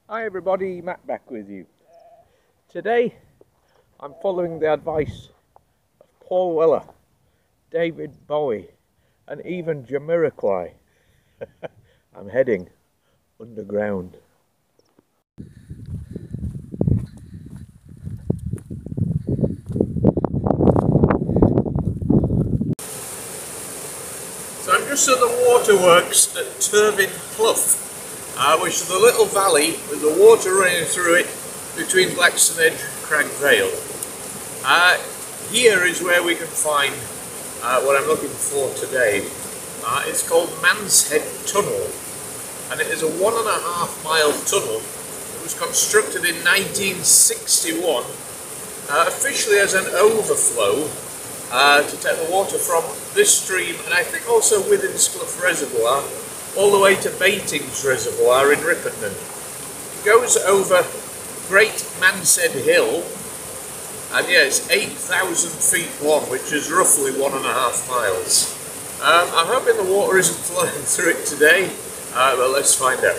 Hi everybody, Matt back with you. Today I'm following the advice of Paul Weller, David Bowie and even Jamiroquai. I'm heading underground. So I'm just at the waterworks at Turvin Clough, which is the little valley with the water running through it between Blackston Edge and Cragg Vale. Here is where we can find what I'm looking for today. It's called Manshead Tunnel, and it is a 1.5 mile tunnel that was constructed in 1961, officially as an overflow to take the water from this stream, and I think also Withens Clough Reservoir, all the way to Baitings Reservoir in Ripponden. It goes over Great Manshead Hill, and yeah, it's 8,000 feet long, which is roughly 1.5 miles. I'm hoping the water isn't flowing through it today, but let's find out.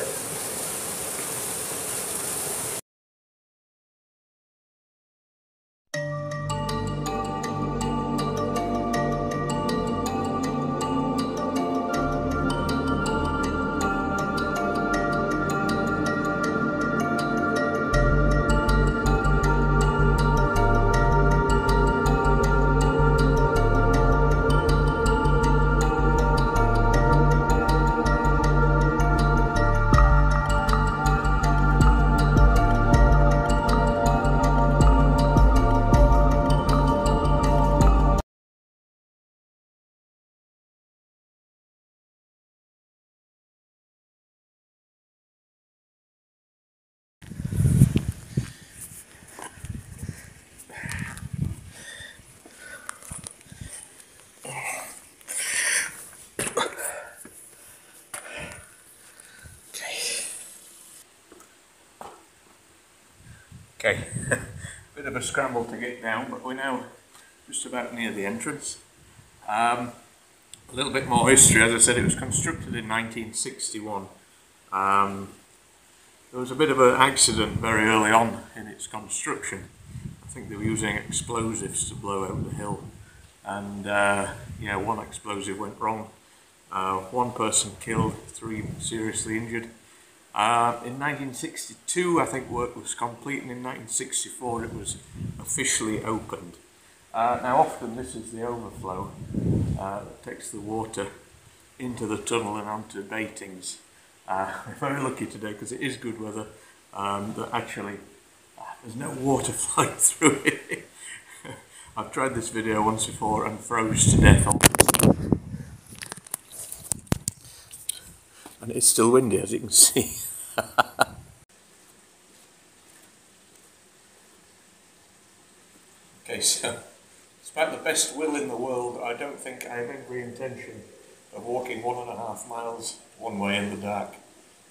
Okay, bit of a scramble to get down, but we're now just about near the entrance. A little bit more history. As I said, it was constructed in 1961. There was a bit of an accident very early on in its construction. I think they were using explosives to blow out the hill, and yeah, one explosive went wrong. One person killed, 3 seriously injured. In 1962, I think work was complete, and in 1964 it was officially opened. Now often this is the overflow that takes the water into the tunnel and onto Baitings. We're very lucky today because it is good weather, that actually there's no water flowing through it. I've tried this video once before and froze to death on this. And it's still windy, as you can see. Okay, so despite the best will in the world, I don't think I have every intention of walking 1.5 miles one way in the dark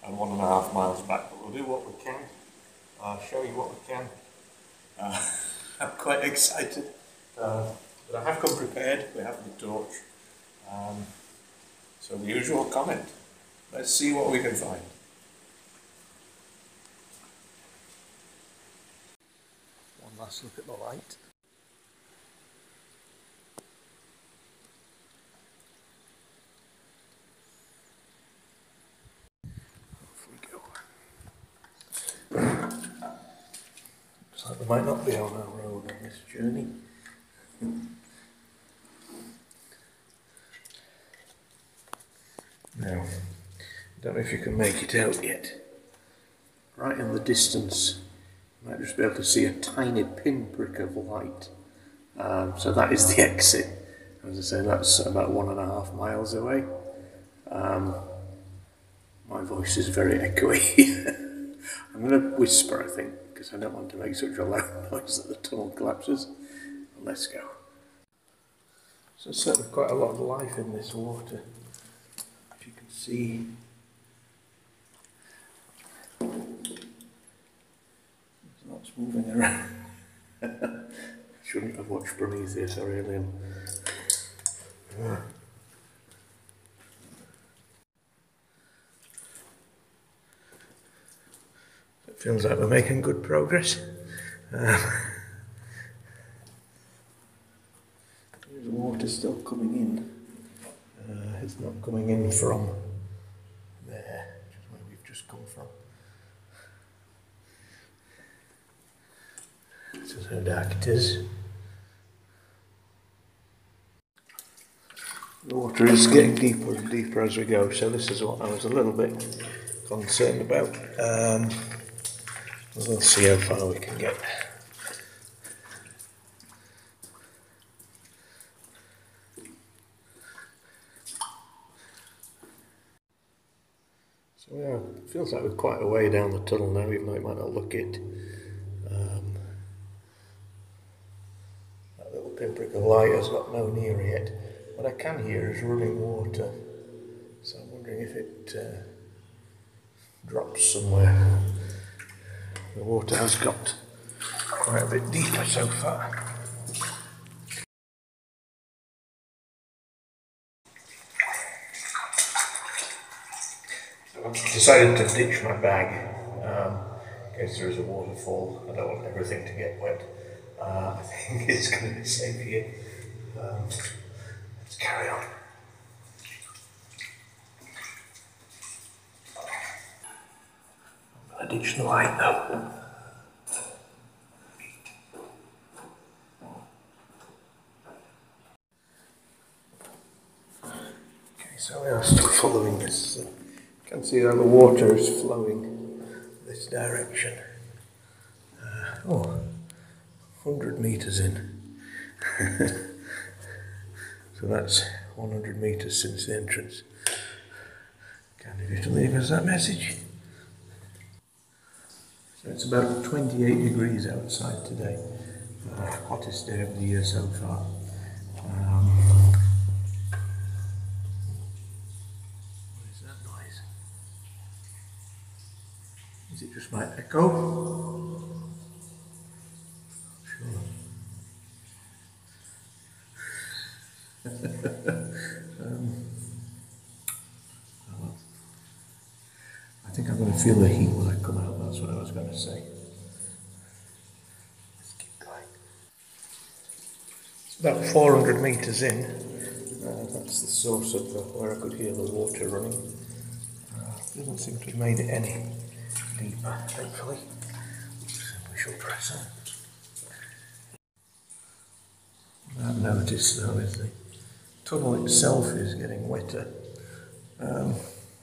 and 1.5 miles back, but we'll do what we can. I'll show you what we can. I'm quite excited, but I have come prepared. We have the torch, so the usual comment. Let's see what we can find. One last look at the light. Off we go. Looks like we might not be on our road on this journey. Now, I don't know if you can make it out yet. Right in the distance, you might just be able to see a tiny pinprick of light. So that is the exit. As I say, that's about 1.5 miles away. My voice is very echoey. I'm going to whisper, I think, because I don't want to make such a loud noise that the tunnel collapses. But let's go. So there's certainly quite a lot of life in this water. If you can see. There's lots moving around. Shouldn't have watched Prometheus or Alien. Feels like we're making good progress. There's water still coming in. It's not coming in from there, which is where we've just come from. This is how dark it is. The water is getting deeper and deeper as we go, so this is what I was a little bit concerned about. We'll see how far we can get. So yeah, it feels like we're quite a way down the tunnel now, even though it might not look it. That little pinprick of light has got no nearer yet. What I can hear is running water, so I'm wondering if it drops somewhere. The water has got quite a bit deeper so far. I've decided to ditch my bag in case there is a waterfall. I don't want everything to get wet. I think it's going to be safe here. Let's carry on. I'm going to ditch the light though. Okay, so we are still following this. You can see how the water is flowing this direction. 100 metres in. So that's 100 metres since the entrance. Kind of you to leave us that message. So it's about 28 degrees outside today. Hottest day of the year so far. What is that noise? Is it just my echo? I think I'm going to feel the heat when I come out, that's what I was going to say. Let's keep going. It's about 400 metres in. That's the source of where I could hear the water running. Doesn't seem to have made it any deeper, thankfully. So we shall press on. What I've noticed though is the tunnel itself is getting wetter.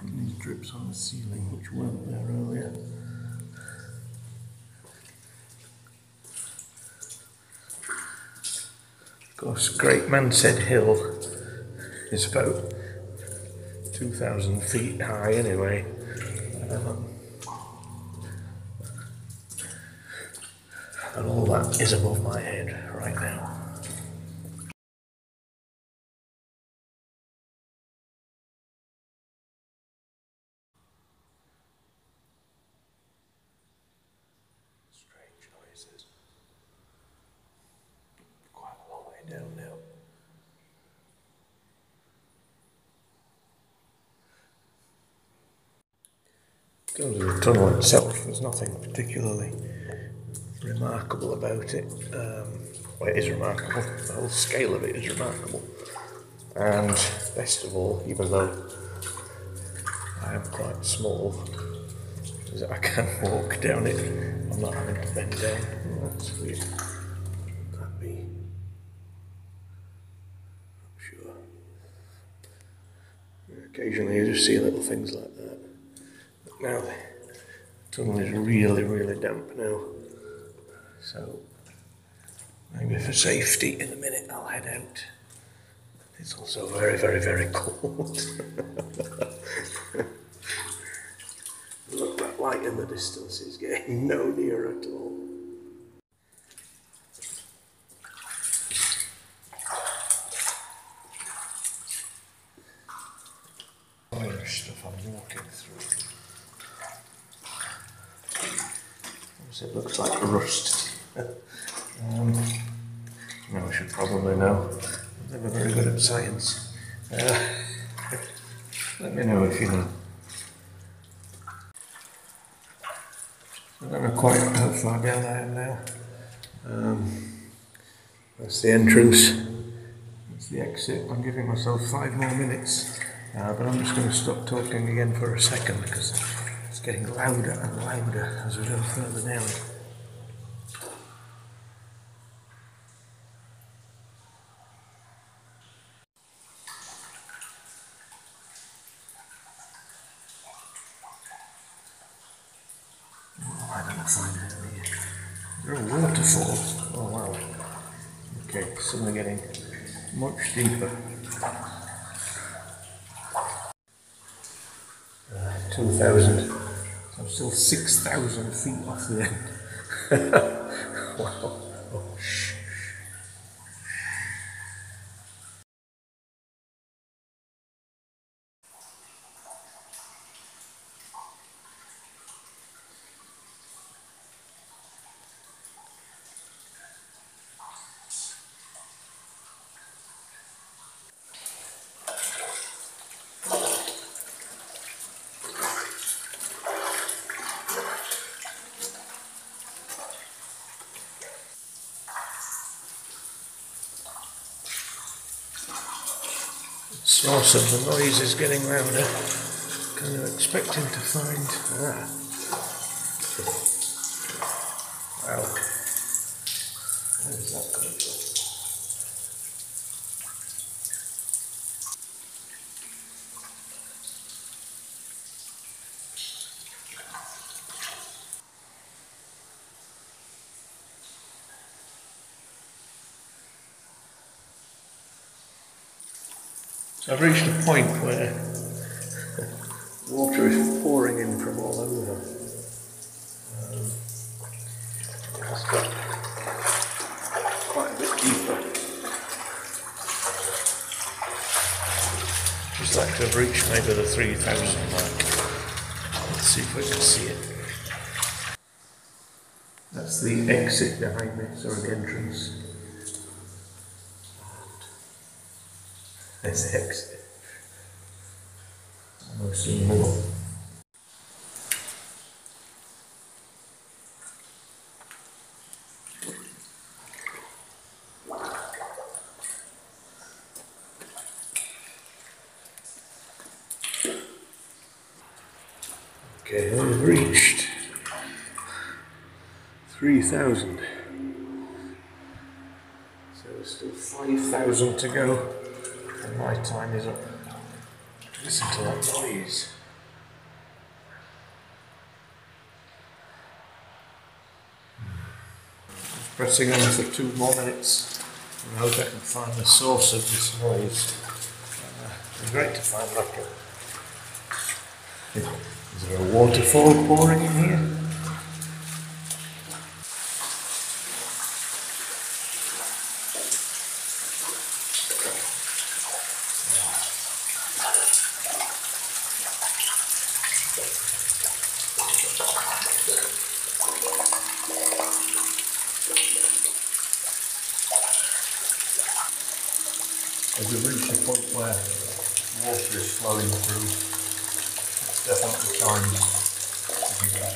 These drips on the ceiling which weren't there earlier. Of course, Great Manshead Hill is about 2,000 feet high anyway. And all that is above my head right now. Quite a long way down now. In terms of the tunnel itself, there's nothing particularly remarkable about it. Well, it is remarkable. The whole scale of it is remarkable. And best of all, even though I am quite small, is that I can walk down it. I'm not having to bend down. Oh, that's weird. Could that be? Not sure. Occasionally you just see little things like that. But now the tunnel is really, really damp now. So maybe for safety in a minute I'll head out. It's also very, very, very cold. Look, that light in the distance is getting no nearer at all. Orange stuff I'm walking through. It looks like rust. No, I should probably know. I'm never very good at science. Let me know if you know. I don't know quite how far down I am now. That's the entrance. That's the exit. I'm giving myself 5 more minutes, but I'm just going to stop talking again for a second because it's getting louder and louder as we go further down. I don't find it here. Is there a waterfall? Oh wow. Okay, suddenly getting much deeper. 2,000. So I'm still 6,000 feet off the end. Wow. Oh, shh. Source of the noise is getting louder. Kind of expecting to find. Wow. Where is that coming from? So I've reached a point where water is pouring in from all over. It's got quite a bit deeper. Just like to have reached maybe the 3,000 mark. Let's see if we can see it. That's the exit behind me, sorry, the entrance. There's the exit. Almost see more. Okay, we've reached 3,000. So there's still 5,000 to go, and my time is up. Listen to that noise. Just pressing on for 2 more minutes, and I hope I can find the source of this noise. It'd be great to find like a... Is there a waterfall pouring in here? As we reach the point where water is flowing through, it's definitely time to do that.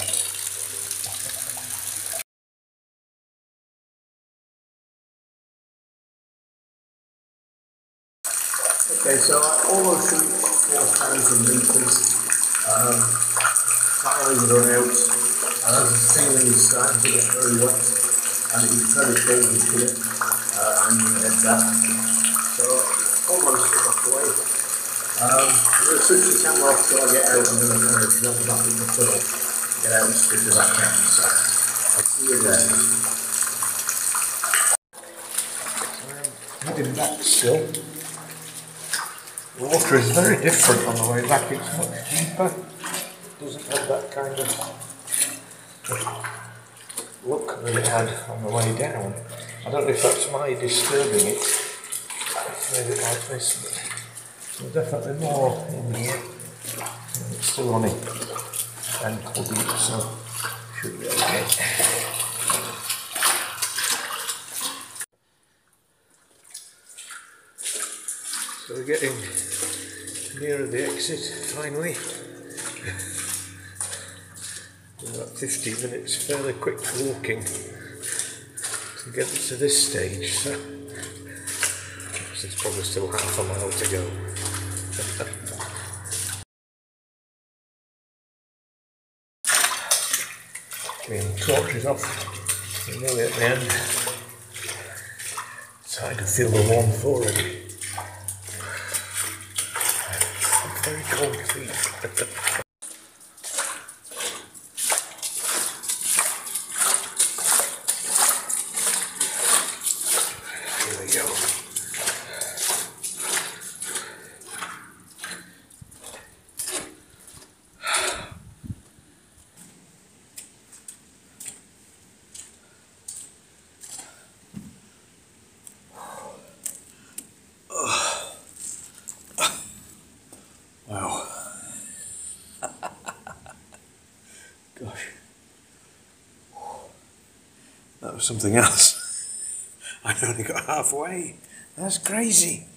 Okay, so I almost reached 4,000 metres. Finally run out, and as the ceiling is starting to get very wet, and it is very cold in here, I'm going to head back. So, almost halfway. I'm going to switch the camera off till I get out. I'm going to kind of jump back in the tunnel, get out as quick as I can. So, I'll see you there. I'm heading back still. The water is very different on the way back. It's much deeper. It doesn't have that kind of look that it had on the way down. I don't know if that's my disturbing it. It's made it like this, but there's definitely more in here. And it's still only ankle deep, so should be okay. So we're getting nearer the exit finally. About 15 minutes, fairly quick walking to get to this stage, so there's probably still half a mile to go. The torch is off, we're nearly at the end, so I can feel the warmth already. Very cold feet. Wow. Gosh. That was something else. I'd only got halfway. That's crazy.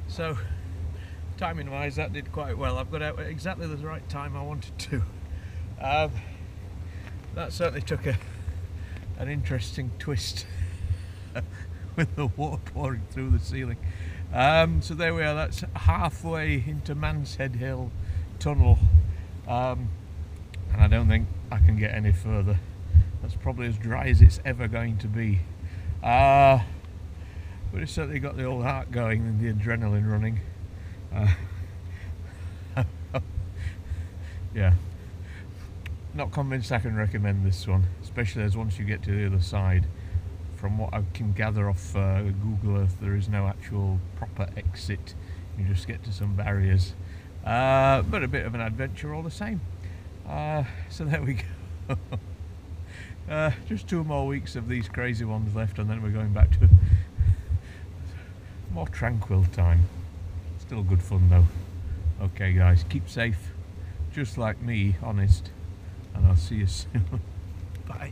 So, timing wise, that did quite well. I've got out at exactly the right time I wanted to. That certainly took an interesting twist with the water pouring through the ceiling. So there we are, that's halfway into Manshead Hill Tunnel, and I don't think I can get any further. That's probably as dry as it's ever going to be. But it's certainly got the old heart going and the adrenaline running. Yeah, not convinced I can recommend this one, especially as once you get to the other side, from what I can gather off Google Earth, there is no actual proper exit. You just get to some barriers, but a bit of an adventure all the same. So there we go. Just 2 more weeks of these crazy ones left, and then we're going back to more tranquil time. Still good fun though. Okay guys, keep safe, just like me, honest, and I'll see you soon. Bye.